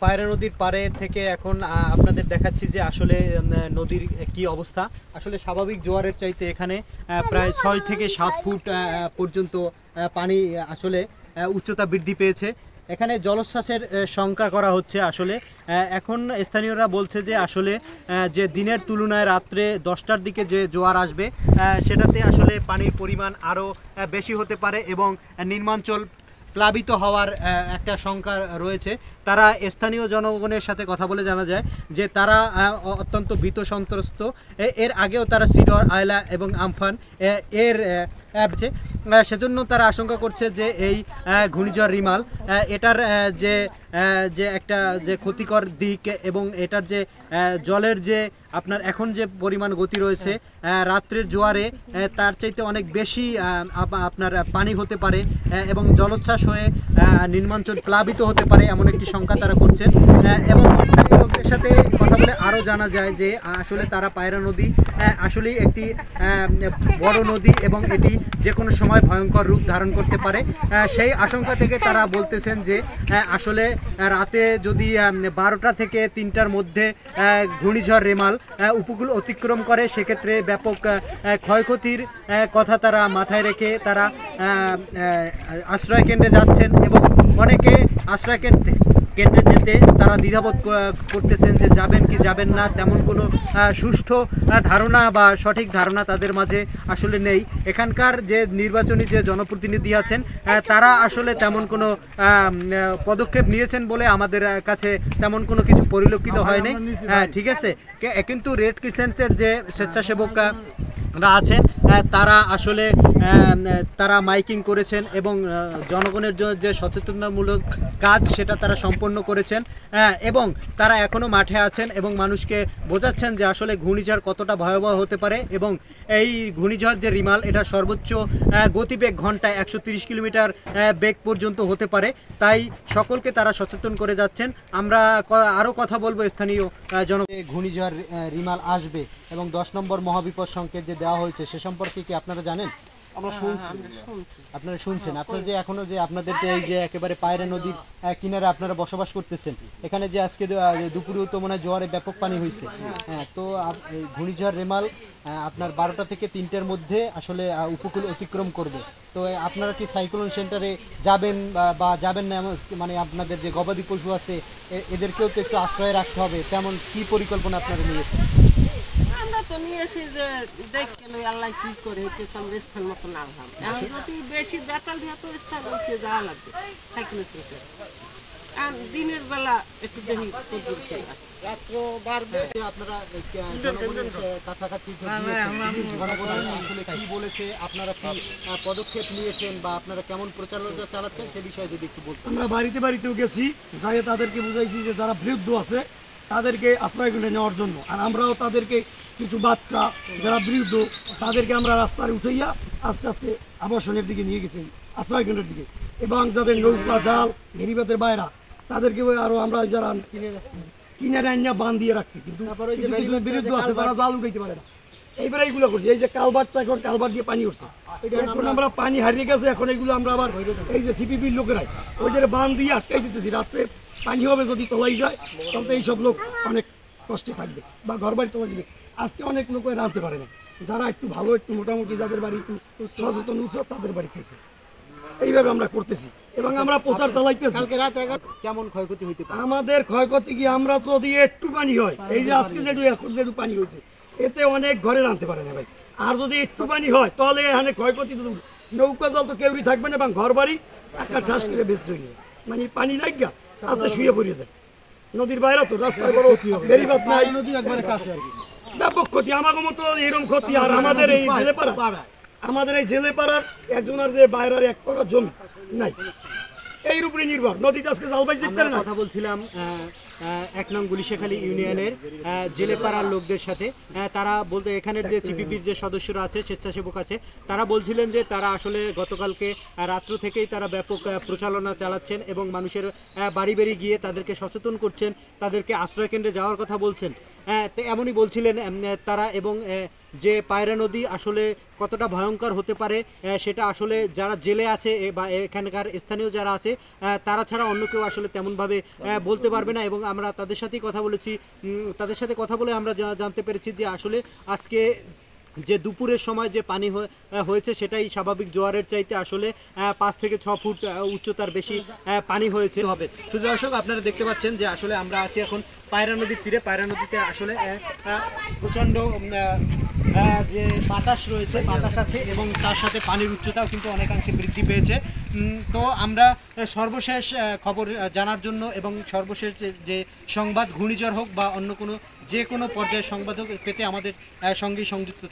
পায়রা নদীর পাড়ে থেকে এখন আপনাদের দেখাচ্ছি যে আসলে নদীর কি অবস্থা। আসলে স্বাভাবিক জোয়ারের চাইতে এখানে প্রায় 6 থেকে 7 ফুট পর্যন্ত পানি আসলে উচ্চতা বৃদ্ধি পেয়েছে। এখানে জলোচ্ছ্বাসের শঙ্কা করা হচ্ছে। আসলে এখন স্থানীয়রা বলছে যে আসলে যে দিনের তুলনায় রাত্রে 10টার দিকে যে জোয়ার আসবে সেটাতে আসলে পানির পরিমাণ আরও বেশি হতে পারে এবং নিম্নাঞ্চল প্লাবিত হওয়ার একটা শঙ্কা রয়েছে। তারা স্থানীয় জনগণের সাথে কথা বলে জানা যায় যে তারা অত্যন্ত ভীত সন্ত্রস্ত। এর আগেও তারা সিডর, আয়লা এবং আমফান এর সেজন্য তারা আশঙ্কা করছে যে এই ঘূর্ণিঝড় রিমাল এটার যে একটা যে ক্ষতিকর দিক এবং এটার যে জলের যে আপনার এখন যে পরিমাণ গতি রয়েছে রাত্রের জোয়ারে তার চাইতে অনেক বেশি আপনার পানি হতে পারে এবং জলোচ্ছ্বাস হয়ে নিম্নাঞ্চল প্লাবিত হতে পারে এমন একটি শঙ্কা তারা করছেন। এবং স্থানীয় লোকদের সাথে কথা বলে আরও জানা যায় যে আসলে তারা পায়রা নদী আসলেই একটি বড় নদী এবং এটি যে কোনো সময় ভয়ঙ্কর রূপ ধারণ করতে পারে। সেই আশঙ্কা থেকে তারা বলতেছেন যে আসলে রাতে যদি 12টা থেকে 3টার মধ্যে ঘূর্ণিঝড় রেমাল উপকূল অতিক্রম করে সেক্ষেত্রে ব্যাপক ক্ষয়ক্ষতির কথা তারা মাথায় রেখে তারা আশ্রয় কেন্দ্রে যাচ্ছেন এবং অনেকে আশ্রয় কেন্দ্রে যেতে তারা দ্বিধাবোধ করতেছেন যে যাবেন কি যাবেন না, তেমন কোনো সুষ্ঠু ধারণা বা সঠিক ধারণা তাদের মাঝে আসলে নেই। এখানকার যে নির্বাচনী যে জনপ্রতিনিধি আছেন তারা আসলে তেমন কোনো পদক্ষেপ নিয়েছেন বলে আমাদের কাছে তেমন কোনো কিছু পরিলক্ষিত হয়নি। ঠিক আছে, কিন্তু রেড ক্রিসেন্টসের যে স্বেচ্ছাসেবকরা আছেন তারা আসলে তারা মাইকিং করেছেন এবং জনগণের যে সচেতনতামূলক কাজ সেটা তারা সম্পন্ন করেছেন এবং তারা এখনও মাঠে আছেন এবং মানুষকে বোঝাচ্ছেন যে আসলে ঘূর্ণিঝড় কতটা ভয়াবহ হতে পারে এবং এই ঘূর্ণিঝড় যে রিমাল এটার সর্বোচ্চ গতিবেগ ঘন্টায় 130 কিলোমিটার বেগ পর্যন্ত হতে পারে। তাই সকলকে তারা সচেতন করে যাচ্ছেন। আমরা আরও কথা বলবো স্থানীয় ঘূর্ণিঝড় রিমাল আসবে এবং 10 নম্বর মহাবিপদ সংকেত যে দেওয়া হয়েছে সে সম্পর্কে কি আপনারা জানেন? আপনারা শুনছেন। আপনারা যে এখনো যে আপনাদের এই যে একেবারে পায়রা নদীর কিনারে আপনারা বসবাস করতেছেন, এখানে যে আজকে দুপুরেও তো মনে হয় জোয়ারে ব্যাপক পানি হয়েছে। হ্যাঁ, তো ঘূর্ণিঝড় রেমাল আপনার 12টা থেকে 3টার মধ্যে আসলে উপকূল অতিক্রম করবে। তো আপনারা কি সাইক্লোন সেন্টারে যাবেন বা যাবেন না, মানে আপনাদের যে গবাদি পশু আছে এদেরকেও তো একটু আশ্রয় রাখতে হবে, তেমন কি পরিকল্পনা আপনারা নিয়েছেন? আমরা তো নিয়েছি যে দেখতে আল্লাহ কি করে আমরা স্থান মতো না ভাব এখন যদি বেশি বেতাল দিয়ে তো স্থান উঠে যাওয়া লাগবে সাইকেলের সাথে দিনের বেলা একটু দেখি আপনারা কি বলেছে, আপনারা কি পদক্ষেপ নিয়েছেন বা আপনারা কেমন প্রচারণা চালাচ্ছেন সে বিষয়ে যদি একটু বলতেন। আমরা বাড়িতেও গেছি, যাই তাদেরকে বুঝাইছি যে যারা বৃদ্ধ আছে তাদেরকে আশ্রয় কেন্দ্রে নেওয়ার জন্য, আর আমরাও তাদেরকে কিছু বাচ্চা যারা বৃদ্ধ তাদেরকে আমরা রাস্তায় উঠাইয়া আস্তে আস্তে আবাসনের দিকে নিয়ে গেছি, আশ্রয় কেন্দ্রের দিকে। এবং যাদের নৌকা জাল গেরিবাতের বাইরা তাদেরকে আরো আমরা যারা কিনারে আইনা বান দিয়ে রাখছি, কিন্তু বিরুদ্ধ আছে তারা জাল উঠাইতে পারে না। এইবার এইগুলো করছি, এই যে কালভারটা এখন কালভার দিয়ে পানি উঠছে, এখন আমরা পানি হারিয়ে গেছে, এখন এইগুলো আমরা আবার এই যে সিপিপির লোকেরাই ওইদের বান দিয়ে আটকাই দিতেছি। রাত্রে পানি হবে যদি তোলাই যায় তখন এইসব লোক অনেক কষ্টে থাকবে বা ঘর বাড়ি তোলা দিবে। আজকে অনেক লোক রাঁধতে পারে না, যারা একটু ভালো একটু মোটামুটি যাদের বাড়ি একটু সচেতন উৎসব তাদের বাড়ি খেয়েছে। এইভাবে আমরা করতেছি এবং আমরা প্রচার চালাইতেছি। কেমন ক্ষয়ক্ষতি হইতে পারে? আমাদের ক্ষয়ক্ষতি কি, আমরা তো যদি একটু পানি হয়, এই যে আজকে যেটু পানি হয়েছে এতে অনেক ঘরে রাঁধতে পারে না ভাই। আর যদি একটু পানি হয় তাহলে এখানে ক্ষয়ক্ষতি তো নৌকা জল তো কেউই থাকবে না এবং ঘর বাড়ি একটা ঠাস করে বেঁচে যাবে, মানে পানি লাগা আস্তে শুয়ে পড়ে যায়। নদীর বাইরে তো রাস্তায় বড় বেরিবাদ নাই, নদীর একবারে কাছে আর কি, ব্যাপক ক্ষতি। আমাদের মতো এরকম ক্ষতি। আর আমাদের এই জেলেপাড়ার একজনের যে বাইরের 1 টাকা জমি নাই, এই উপরে নির্ভর। নদীতে আজকে জালবাই দেখতে না। কথা বলছিলাম 1 নং গুলিশাখালী ইউনিয়নের জেলেপাড়ার লোকদের সাথে। তারা বলতে এখানের যে চিপিপির যে সদস্যরা আছে, স্বেচ্ছাসেবক আছে, তারা বলছিলেন যে তারা আসলে গতকালকে রাত্র থেকেই তারা ব্যাপক প্রচারণা চালাচ্ছেন এবং মানুষের বাড়ি বাড়ি গিয়ে তাদেরকে সচেতন করছেন, তাদেরকে আশ্রয় কেন্দ্রে যাওয়ার কথা বলছেন। তো এমনই বলছিলেন তারা, এবং যে পায়রা নদী আসলে কতটা ভয়ঙ্কর হতে পারে সেটা আসলে যারা জেলে আছে বা এখানকার স্থানীয় যারা আছে তারা ছাড়া অন্য কেউ আসলে তেমনভাবে বলতে পারবে না। এবং আমরা তাদের সাথেই কথা বলেছি, তাদের সাথে কথা বলে আমরা জানতে পেরেছি যে আসলে আজকে যে দুপুরের সময় যে পানি হয়েছে সেটাই স্বাভাবিক জোয়ারের চাইতে আসলে 5 থেকে 6 ফুট উচ্চতার বেশি পানি হয়েছে হবে। তো দর্শক, আপনারা দেখতে পাচ্ছেন যে আসলে আমরা আছি এখন পায়রা নদীর তীরে। পায়রা নদীতে আসলে প্রচণ্ড যে বাতাস রয়েছে, বাতাস আছে এবং তার সাথে পানির উচ্চতাও কিন্তু অনেকাংশে বৃদ্ধি পেয়েছে। তো আমরা সর্বশেষ খবর জানার জন্য এবং সর্বশেষ যে সংবাদ, ঘূর্ণিঝড় হোক বা অন্য কোনো যে কোনো পর্যায়ের সংবাদ হোক পেতে আমাদের সঙ্গেই সংযুক্ত